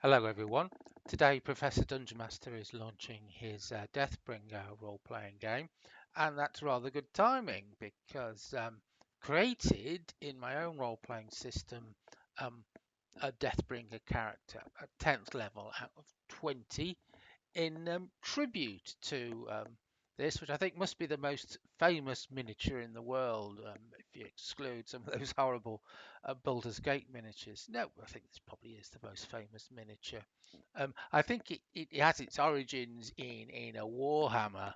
Hello everyone. Today Professor Dungeon Master is launching his Deathbringer role-playing game, and that's rather good timing because created in my own role-playing system um, a Deathbringer character at 10th level out of 20 in tribute to this, which I think must be the most famous miniature in the world, if you exclude some of those horrible Baldur's Gate miniatures. No, I think this probably is the most famous miniature. I think it has its origins in a Warhammer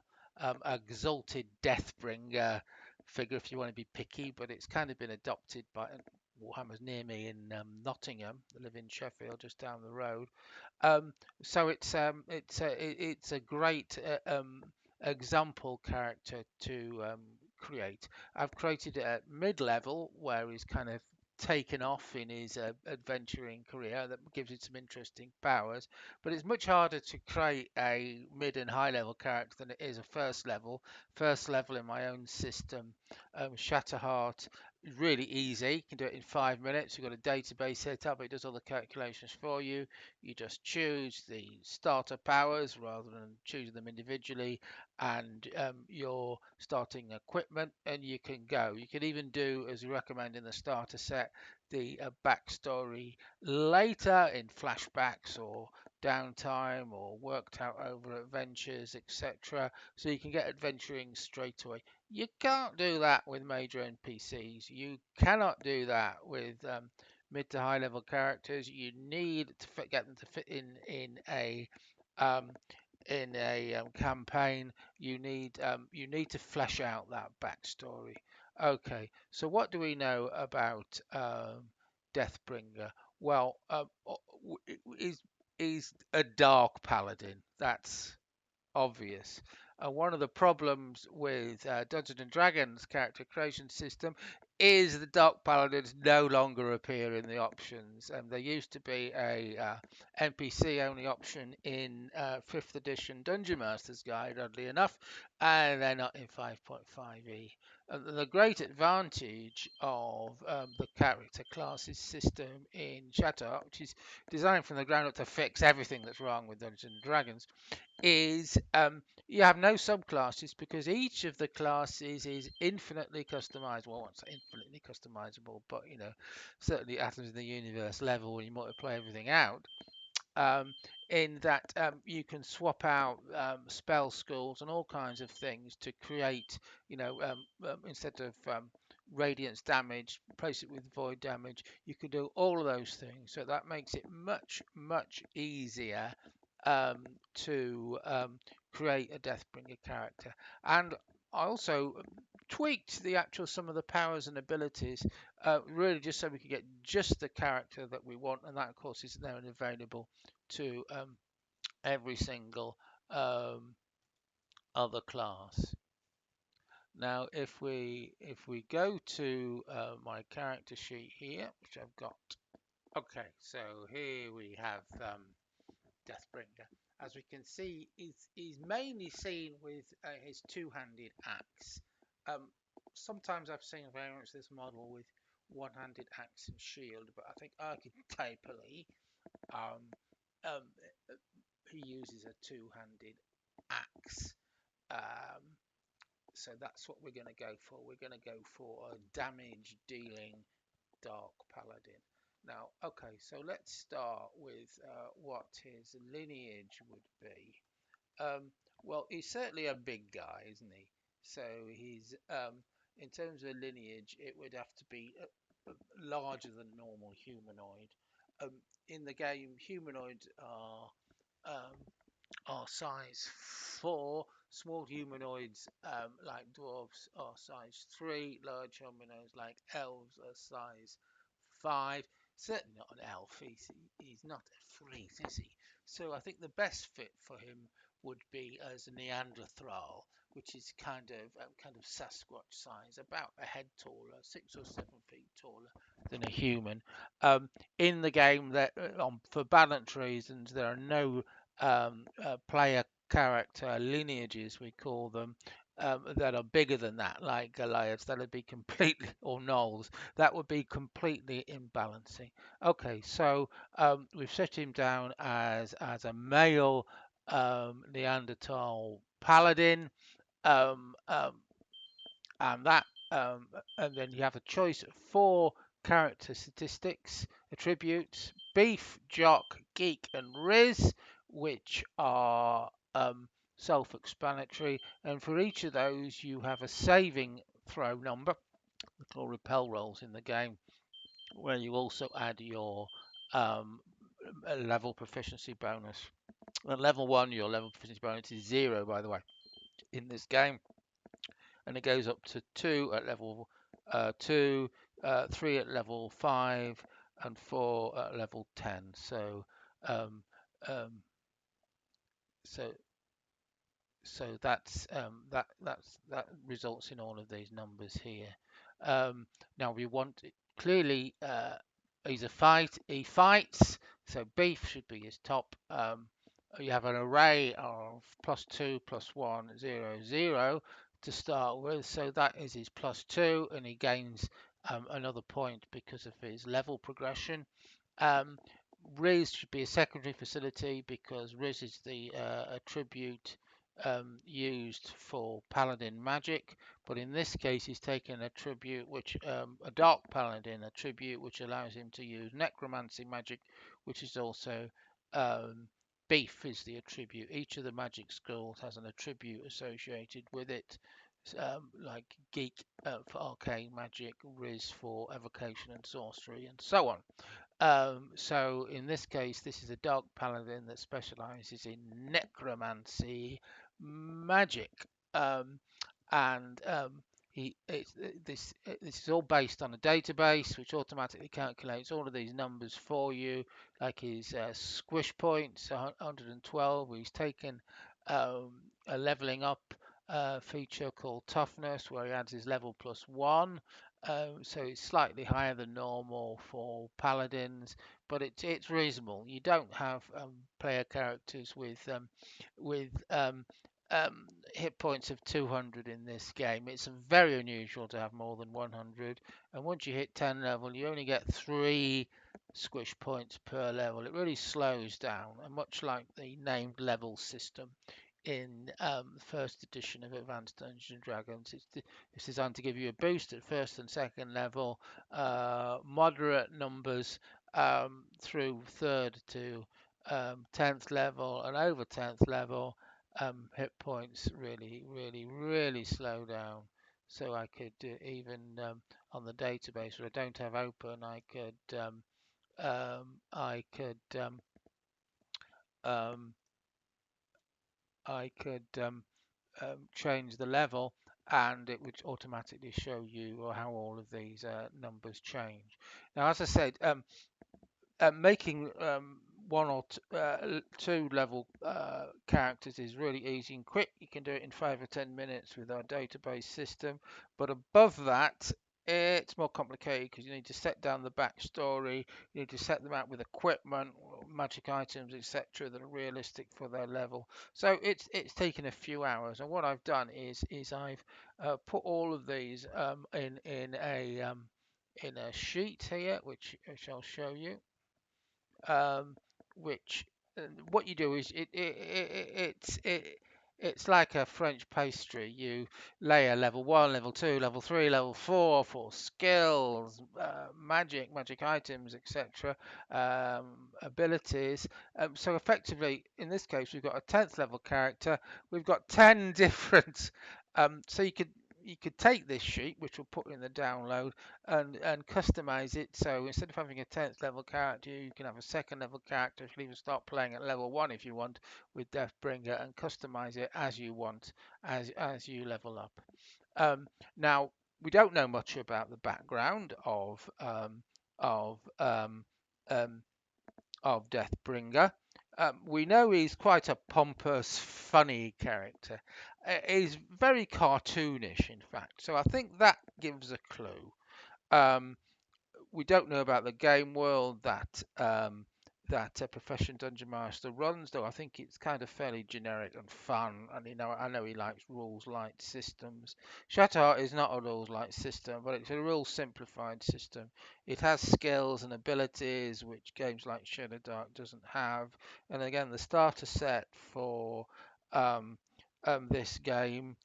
exalted Deathbringer figure, if you want to be picky, but it's kind of been adopted by Warhammer's near me in Nottingham. I live in Sheffield, just down the road. Um, so it's a great example character to create. I've created it at mid-level where he's kind of taken off in his adventuring career. That gives it some interesting powers, but it's much harder to create a mid and high level character than it is a first level. First level in my own system, Shatterheart is really easy. You can do it in 5 minutes. You've got a database set up, it does all the calculations for you. You just choose the starter powers rather than choosing them individually, and your starting equipment, and you can go. You can even do, as we recommend in the starter set, the backstory later in flashbacks or downtime or worked out over adventures, etc. So you can get adventuring straight away. You can't do that with major NPCs. You cannot do that with mid to high level characters. You need to get them to fit um, in a campaign. You need to flesh out that backstory. Okay, so what do we know about Deathbringer? Well, is a dark paladin. That's obvious. One of the problems with Dungeons and Dragons character creation system is the Dark Paladins no longer appear in the options. There used to be a NPC only option in 5th edition Dungeon Master's Guide, oddly enough, and they're not in 5.5e. The great advantage of the character classes system in Shatterheart, which is designed from the ground up to fix everything that's wrong with Dungeons and Dragons, is you have no subclasses because each of the classes is infinitely customizable. Well, it's infinitely customizable, but certainly atoms in the universe level when you multiply everything out. In that you can swap out spell schools and all kinds of things to create, instead of radiance damage, replace it with void damage. You can do all of those things, so that makes it much, much easier to create a Deathbringer character. And I also tweaked the actual some of the powers and abilities, really just so we could get just the character that we want, and that of course is there and available to every single um, other class. Now, if we go to my character sheet here, which I've got. Okay, so here we have Deathbringer. As we can see, he's mainly seen with his two-handed axe. Um, Sometimes I've seen variants of this model with one-handed axe and shield, but I think archetypally um, um, he uses a two-handed axe. Um, so that's what we're going to go for. We're going to go for a damage dealing Dark Paladin. Now, okay, so let's start with what his lineage would be. Um, well, he's certainly a big guy, isn't he? So he's, in terms of lineage, it would have to be larger than normal humanoid. In the game, humanoids um, are size 4. Small humanoids like dwarves are size 3. Large humanoids like elves are size 5. Certainly not an elf. He's not a freak, is he? So I think the best fit for him would be as a Neanderthal, which is kind of Sasquatch size, about a head taller, 6 or 7 feet taller than a human. In the game, that for balance reasons, there are no player character lineages, we call them, that are bigger than that, like Goliaths, that would be completely, or Knolls, that would be completely imbalancing. Okay, so we've set him down as a male Neanderthal paladin, um, um, and that and then you have a choice of four character statistics, attributes: beef, jock, geek, and riz, which are self-explanatory. And for each of those, you have a saving throw number, little repel rolls in the game, where you also add your um, level proficiency bonus. At level 1, your level proficiency bonus is 0, by the way, in this game, and it goes up to 2 at level 2, 3 at level 5, and 4 at level 10. Um, um, so that results in all of these numbers here. Now we want clearly he fights, so beef should be his top. You have an array of +2, +1, 0, 0 to start with, so that is his +2, and he gains another point because of his level progression. Um, Riz should be a secondary facility because Riz is the attribute used for Paladin magic, but in this case he's taken an attribute which a Dark Paladin attribute which allows him to use Necromancy magic, which is also Beef is the attribute. Each of the magic schools has an attribute associated with it, like Geek for arcane magic, Riz for evocation and sorcery, and so on. So in this case, this is a dark paladin that specializes in necromancy magic, um, and he it's, this is all based on a database which automatically calculates all of these numbers for you, like his squish points, 112. He's taken um, a leveling up feature called toughness, where he adds his level +1. So it's slightly higher than normal for paladins, but it's reasonable. You don't have player characters with hit points of 200 in this game. It's very unusual to have more than 100, and once you hit 10 level, you only get 3 squish points per level. It really slows down, and much like the named level system in the first edition of Advanced Dungeons and Dragons. It's designed to give you a boost at first and second level, moderate numbers through third to 10th level, and over 10th level, hit points really slow down. So I could even on the database where I don't have open, I could um, I could change the level, and it would automatically show you how all of these numbers change. Now, as I said, making one or two level characters is really easy and quick. You can do it in 5 or 10 minutes with our database system. But above that, it's more complicated because you need to set down the backstory. You need to set them out with equipment, magic items, etc., that are realistic for their level. So it's taken a few hours. And what I've done is I've put all of these in a sheet here, which I'll show you, um, which what you do is it's like a French pastry. You layer level 1, level 2, level 3, level 4 for skills, magic items, etc., abilities. So effectively, in this case, we've got a 10th level character. We've got 10 different. So you could take this sheet, which we'll put in the download, and customize it. So instead of having a 10th level character, you can have a second level character. You can even start playing at level 1 if you want with Deathbringer, and customize it as you want as you level up. Now we don't know much about the background of um, um, of Deathbringer. We know he's quite a pompous, funny character. He's very cartoonish, in fact. So I think that gives a clue. Um, we don't know about the game world, that Professional Dungeon Master runs, though I think it's kind of fairly generic and fun. And I know he likes rules light systems. Shatterheart is not a rules light system, but it's a real simplified system. It has skills and abilities which games like Shadow Dark doesn't have. And again, the starter set for um, this game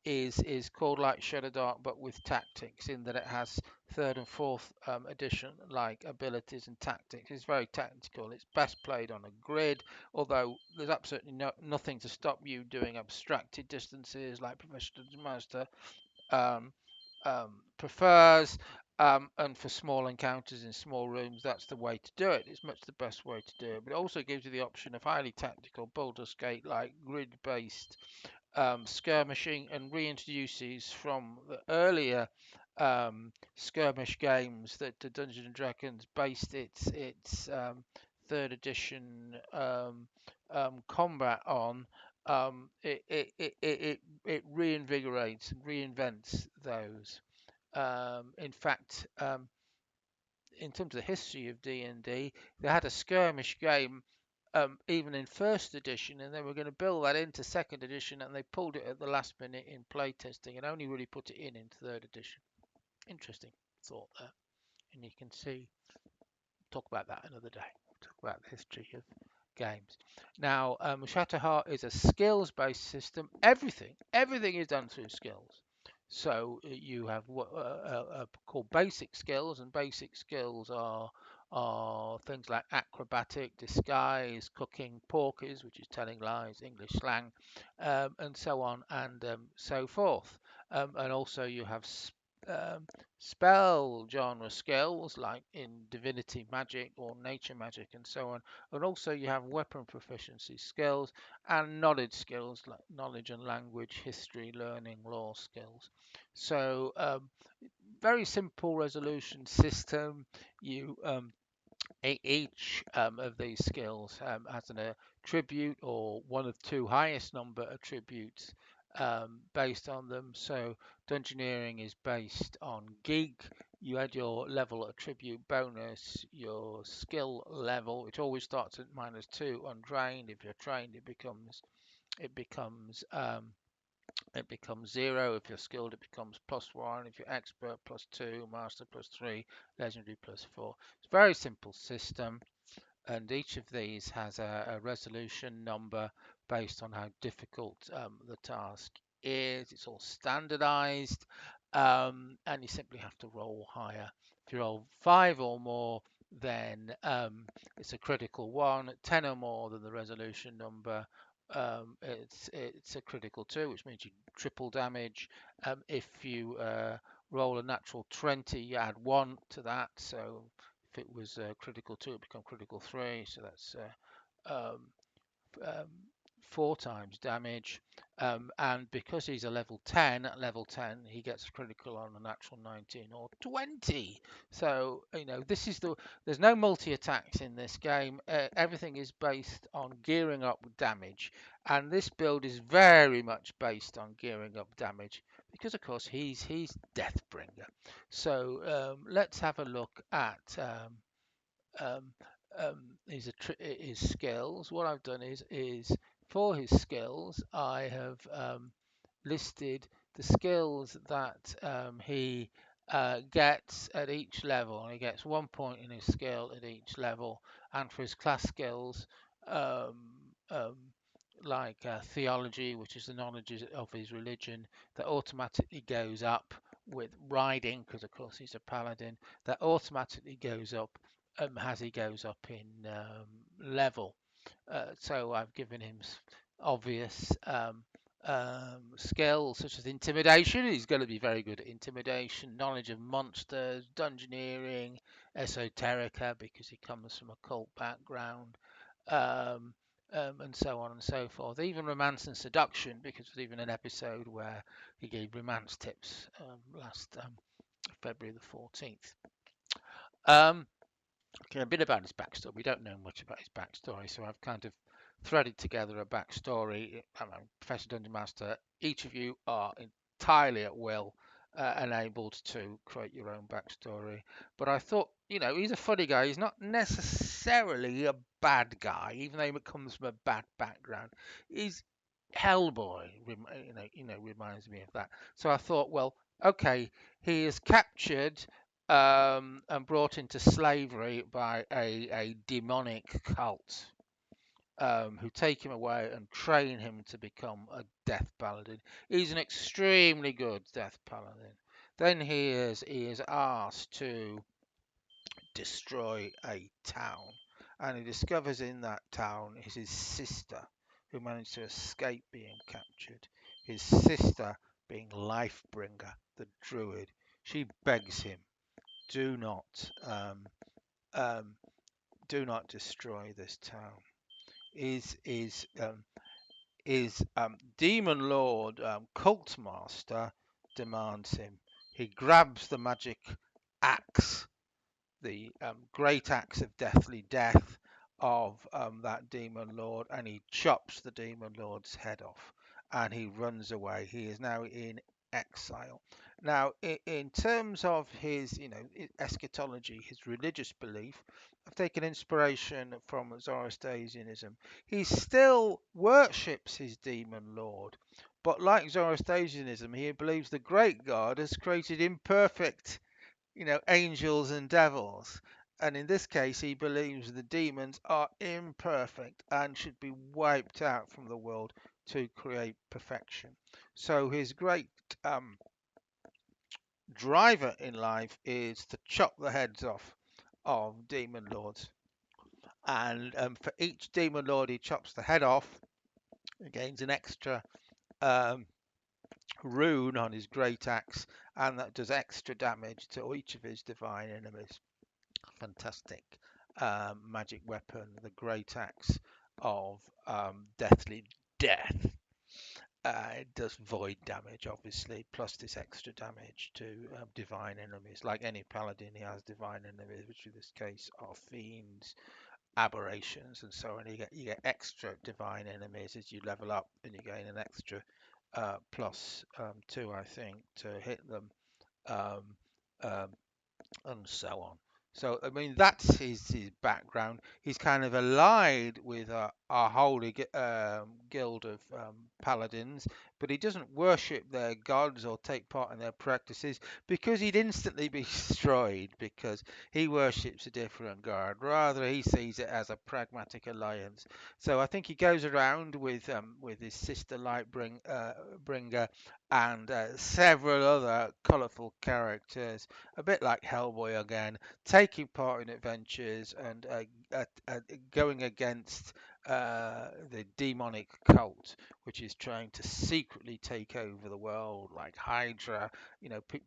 is called like Shadow Dark, but with tactics, in that it has third and fourth edition like abilities and tactics. It's very tactical. It's best played on a grid, although there's absolutely nothing to stop you doing abstracted distances like Professional Master um, prefers. And for small encounters in small rooms, that's the way to do it. It's much the best way to do it. But it also gives you the option of highly tactical Baldur's Gate like grid-based skirmishing, and reintroduces from the earlier skirmish games that the Dungeons and Dragons based its third edition combat on. It reinvigorates and reinvents those. In fact, in terms of the history of D&D, they had a skirmish game even in first edition, and they were going to build that into second edition, and they pulled it at the last minute in playtesting and only really put it in third edition. Interesting thought there, and you can see. Talk about that another day. Talk about the history of games. Now, Shatterheart is a skills-based system. Everything is done through skills. So you have what called basic skills, and basic skills are things like acrobatic, disguise, cooking, porkies, which is telling lies, English slang, and so on and so forth. And also you have um, spell genre skills like in divinity magic or nature magic and so on. And also you have weapon proficiency skills and knowledge skills like knowledge and language, history, learning, law skills. So very simple resolution system. You each of these skills has an attribute or one of two highest number attributes based on them. So Dungeoneering is based on geek. You add your level attribute bonus, your skill level, which always starts at -2 untrained. If you're trained, it becomes it becomes 0. If you're skilled, it becomes +1. If you're expert, +2. Master, +3. Legendary, +4. It's a very simple system, and each of these has a resolution number based on how difficult the task is. It's all standardized, and you simply have to roll higher. If you roll 5 or more, then it's a critical 1. 10 or more than the resolution number, it's a critical 2, which means you triple damage. If you roll a natural 20, you add 1 to that. So if it was critical 2, it become critical 3. So that's um, um, 4 times damage. And because he's a level 10, at level 10, he gets critical on a natural 19 or 20. So, there's no multi attacks in this game. Everything is based on gearing up damage. And this build is very much based on gearing up damage because, of course, he's Deathbringer. So, let's have a look at um, his skills. What I've done is for his skills, I have listed the skills that he gets at each level. He gets 1 point in his skill at each level, and for his class skills, um, um, like theology, which is the knowledge of his religion, that automatically goes up with riding, because of course he's a paladin, that automatically goes up as he goes up in level. So I've given him obvious skills such as intimidation. He's going to be very good at intimidation, knowledge of monsters, dungeoneering, esoterica because he comes from a cult background, um, and so on and so forth. Even romance and seduction, because there's even an episode where he gave romance tips last February the 14th. Okay, a bit about his backstory. We don't know much about his backstory, so I've kind of threaded together a backstory. I'm Professor Dungeon Master. Each of you are entirely at will enabled to create your own backstory. But I thought, he's a funny guy. He's not necessarily necessarily a bad guy, even though he comes from a bad background. He's Hellboy, reminds me of that. So I thought, well, okay, he is captured and brought into slavery by a demonic cult who take him away and train him to become a death paladin. He's an extremely good death paladin. Then he is asked to destroy a town, and he discovers in that town is his sister, who managed to escape being captured. His sister being Lifebringer, the druid. She begs him, do not, um, um, do not destroy this town. Is Demon Lord Cult Master demands him. He grabs the magic axe, the great axe of deathly death of that demon lord, and he chops the demon lord's head off, and he runs away. He is now in exile. Now, in terms of his, eschatology, his religious belief, I've taken inspiration from Zoroastrianism. He still worships his demon lord, but like Zoroastrianism, he believes the great God has created imperfect angels and devils. And in this case, he believes the demons are imperfect and should be wiped out from the world to create perfection. So his great um, driver in life is to chop the heads off of demon lords. And for each demon lord he chops the head off, he gains an extra um, rune on his great axe, and that does extra damage to each of his divine enemies. Fantastic magic weapon, the great axe of deathly death. It does void damage, obviously, plus this extra damage to divine enemies. Like any paladin, he has divine enemies, which in this case are fiends, aberrations, and so on. You get extra divine enemies as you level up, and you gain an extra plus two, I think, to hit them. Um, um, and so on. So, I mean, that's his background. He's kind of allied with our holy guild of paladins, but he doesn't worship their gods or take part in their practices because he'd instantly be destroyed because he worships a different god. Rather, he sees it as a pragmatic alliance. So I think he goes around with his sister Bringer and several other colourful characters, a bit like Hellboy again, taking part in adventures and going against the demonic cult, which is trying to secretly take over the world, like Hydra,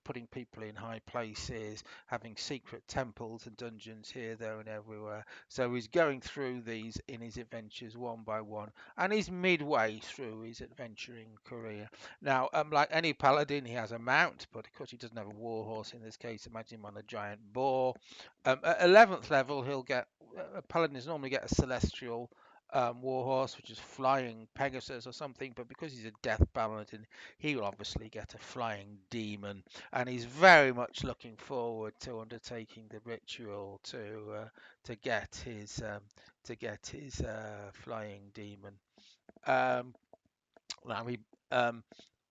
putting people in high places, having secret temples and dungeons here, there, and everywhere. So he's going through these in his adventures one by one, and he's midway through his adventuring career. Now, like any paladin, he has a mount, but of course he doesn't have a warhorse in this case. Imagine him on a giant boar. At 11th level, he'll get paladins normally get a celestial warhorse, which is flying Pegasus or something. But because he's a death paladin, he will obviously get a flying demon, and he's very much looking forward to undertaking the ritual to get his flying demon. Um, now he um,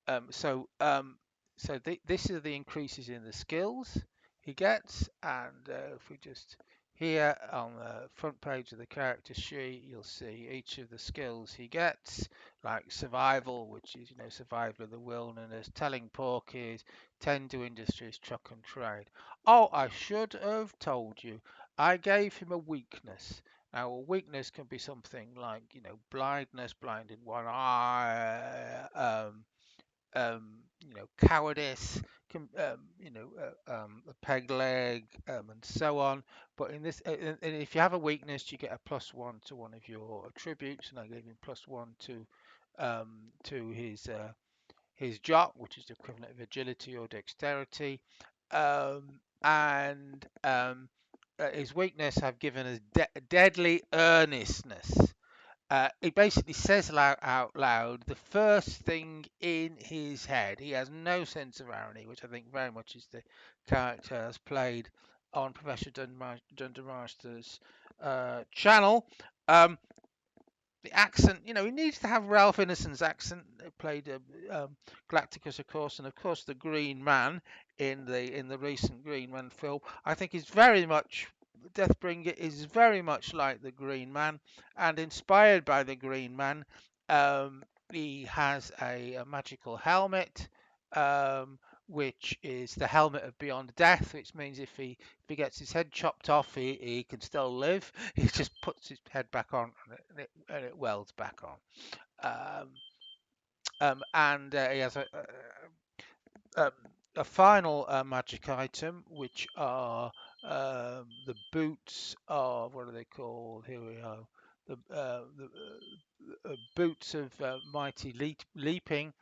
um, so um, this is the increases in the skills he gets, and if we just here on the front page of the character sheet, you'll see each of the skills he gets, like survival, which is survival of the wilderness, telling porkies, tend to industries, truck and trade. Oh, I should have told you, I gave him a weakness. Now, a weakness can be something like, blindness, blind in one eye, cowardice, a peg leg, and so on. But in this, and if you have a weakness, you get a +1 to one of your attributes, and I gave him +1 to his jot, which is the equivalent of agility or dexterity, and his weakness I've given as deadly earnestness. He basically says out loud the first thing in his head. He has no sense of irony, which I think very much is the character as played on Professor Dundermaster's channel. The accent, he needs to have Ralph Ineson's accent. He played Galacticus, of course, and of course the Green Man in the recent Green Man film. I think is very much Deathbringer is very much like the Green Man and inspired by the Green Man. He has a magical helmet. Which is the helmet of beyond death, which means if he gets his head chopped off, he can still live. He just puts his head back on and it welds back on. Um, and he has um, a final magic item, which are the boots of what are they called? Here we are. The boots of mighty leaping,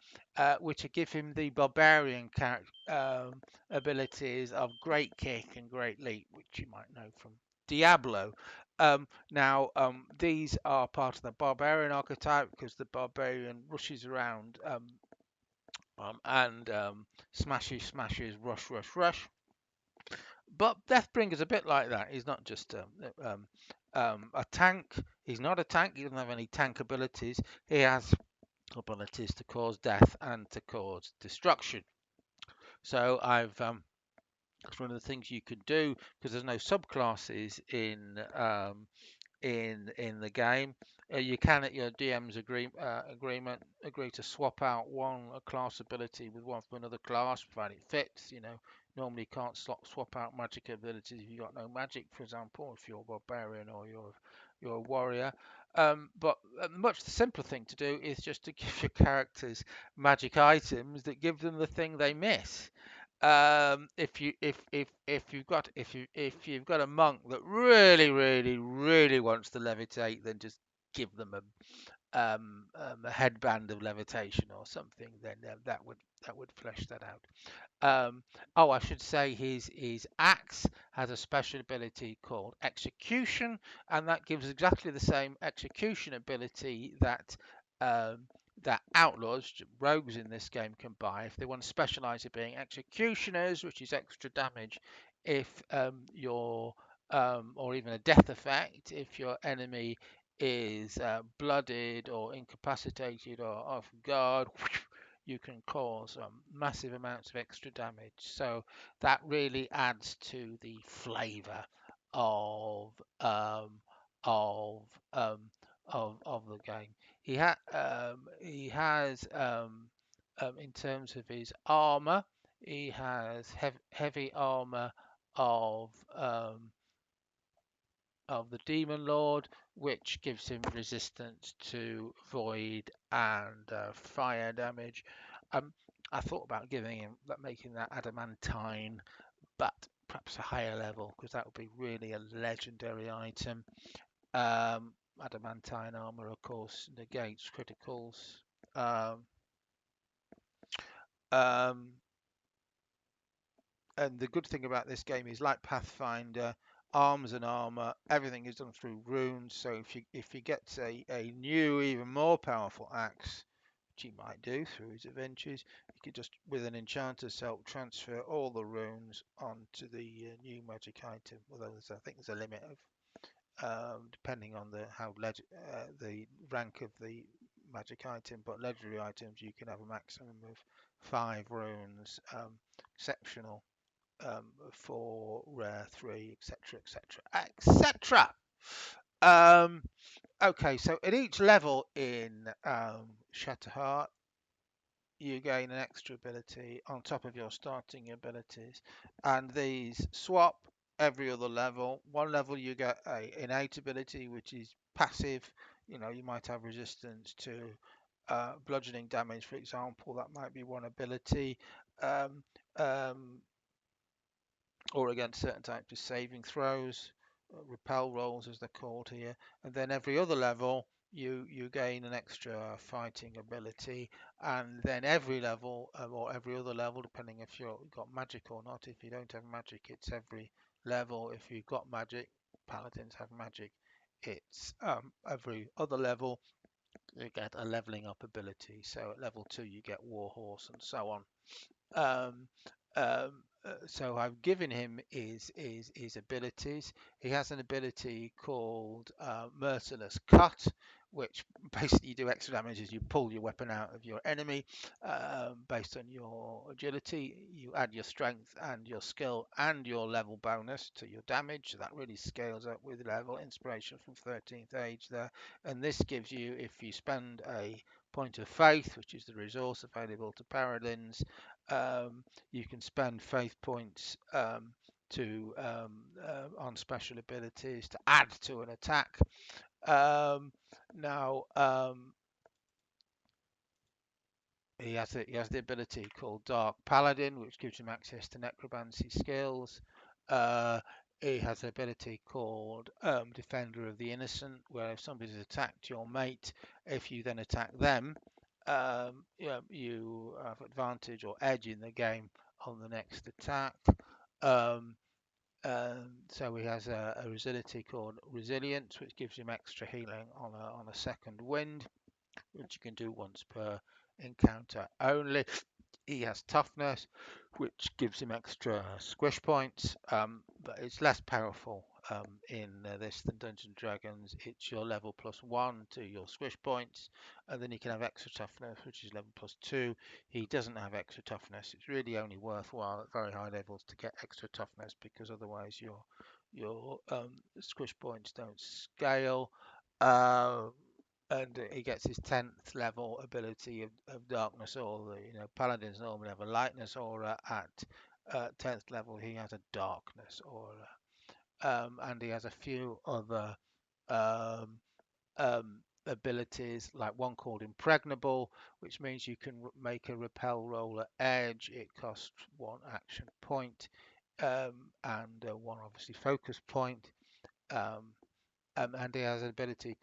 which give him the barbarian abilities of great kick and great leap, which you might know from Diablo. Now, these are part of the barbarian archetype because the barbarian rushes around and smashes, rush, rush, rush. But Deathbringer's a bit like that. He's not just a tank. He's not a tank. He doesn't have any tank abilities. He has abilities to cause death and to cause destruction. So that's one of the things you can do because there's no subclasses in the game. You can, at your DM's agreement, agree to swap out one class ability with one from another class, provided it fits. Normally you can't swap out magic abilities if you've got no magic, for example, if you're a barbarian or you're a warrior. But a much simpler thing to do is just to give your characters magic items that give them the thing they miss. If you've got a monk that really wants to levitate, then just give them a headband of levitation or something. Then that would flesh that out. I should say his axe has a special ability called execution, and that gives exactly the same execution ability um, that outlaws, rogues in this game, can buy if they want to specialize in being executioners, which is extra damage if or even a death effect if your enemy is blooded or incapacitated or off guard. You can cause massive amounts of extra damage. So that really adds to the flavour of of um, of the game. He has in terms of his armour, he has heavy armour of um, of the Demon Lord, which gives him resistance to void and fire damage. Um, I thought about giving him making that adamantine, but perhaps a higher level because that would be really a legendary item. Adamantine armor, of course, negates criticals. Um, um, and the good thing about this game is, like Pathfinder, arms and armor, everything is done through runes. So if you get a new, even more powerful axe, which you might do through his adventures, you could just, with an enchanter's help, transfer all the runes onto the new magic item. Although I think there's a limit of depending on the rank of the magic item, but legendary items you can have a maximum of 5 runes, exceptional 4, rare 3, etc., etc., etc. Okay, so at each level in Shatterheart, you gain an extra ability on top of your starting abilities, and these swap every other level. One level you get a innate ability, which is passive. You might have resistance to bludgeoning damage, for example. That might be one ability. Um, um, or against certain types of saving throws, repel rolls as they're called here. And then every other level you gain an extra fighting ability, and then every level or every other level, depending if you've got magic or not. If you don't have magic, it's every level. If you've got magic, paladins have magic. It's every other level you get a leveling up ability. So at level 2 you get Warhorse and so on. Um, so I've given him his abilities. He has an ability called Merciless Cut, which basically you do extra damage as you pull your weapon out of your enemy. Based on your agility, you add your strength and your skill and your level bonus to your damage. So that really scales up with level. Inspiration from 13th age there, and this gives you, if you spend a point of faith, which is the resource available to paladins, you can spend faith points to on special abilities to add to an attack. Um, now he has the ability called Dark Paladin, which gives him access to necromancy skills. Uh, he has the ability called Defender of the Innocent, where if somebody's attacked your mate, if you then attack them, you have advantage or edge in the game on the next attack. Um, so he has a ability called Resilience, which gives him extra healing on a second wind, which you can do once per encounter only. He has toughness, which gives him extra squish points, but it's less powerful in this than Dungeons and Dragons. It's your level +1 to your squish points, and then you can have extra toughness, which is level +2. He doesn't have extra toughness. It's really only worthwhile at very high levels to get extra toughness, because otherwise your squish points don't scale. Uh, and he gets his 10th level ability of darkness aura. Paladins normally have a lightness aura. At 10th level, he has a darkness aura, and he has a few other um, abilities, like one called impregnable, which means you can make a repel roll at edge. It costs one action point, and one obviously focus point. Um, and he has an ability.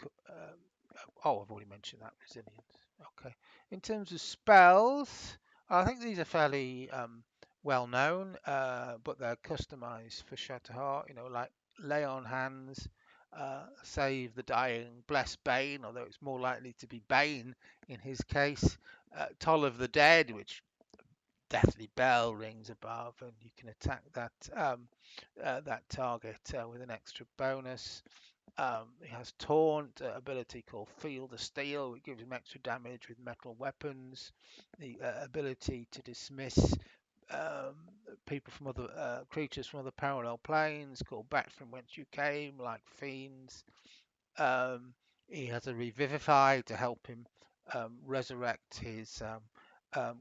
Oh, I've already mentioned that, resilience. Okay. In terms of spells, I think these are fairly well known, but they're customized for Shatterheart. Like lay on hands, save the dying, bless Bane, although it's more likely to be Bane in his case. Toll of the Dead, which deathly bell rings above, and you can attack that target with an extra bonus. He has Taunt, ability called Field of Steel, which gives him extra damage with metal weapons. The ability to dismiss um, people from other creatures from other parallel planes, called Back from Whence You Came, like fiends. He has a Revivify to help him resurrect his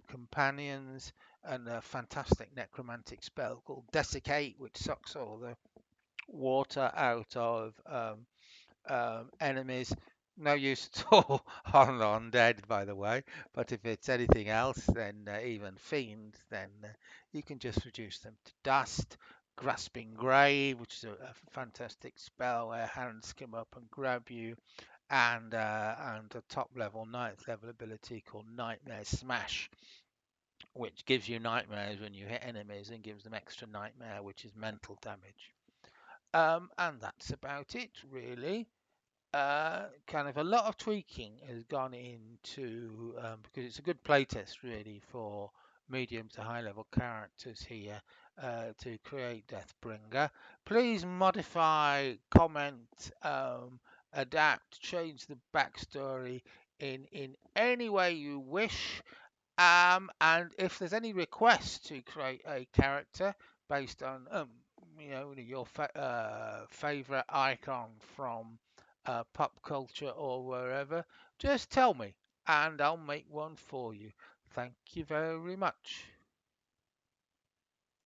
companions, and a fantastic necromantic spell called Desiccate, which sucks all the water out of enemies. No use at all on undead, by the way. But if it's anything else, then even fiends, then you can just reduce them to dust. Grasping Grave, which is a fantastic spell where hands come up and grab you, and a top level, ninth level ability called Nightmare Smash, which gives you nightmares when you hit enemies and gives them extra nightmare, which is mental damage. And that's about it, really. Kind of a lot of tweaking has gone into, because it's a good playtest really for medium to high level characters here, to create Deathbringer. Please modify, comment, adapt, change the backstory in any way you wish. And if there's any requests to create a character based on your favorite icon from pop culture or wherever, just tell me and I'll make one for you. Thank you very much.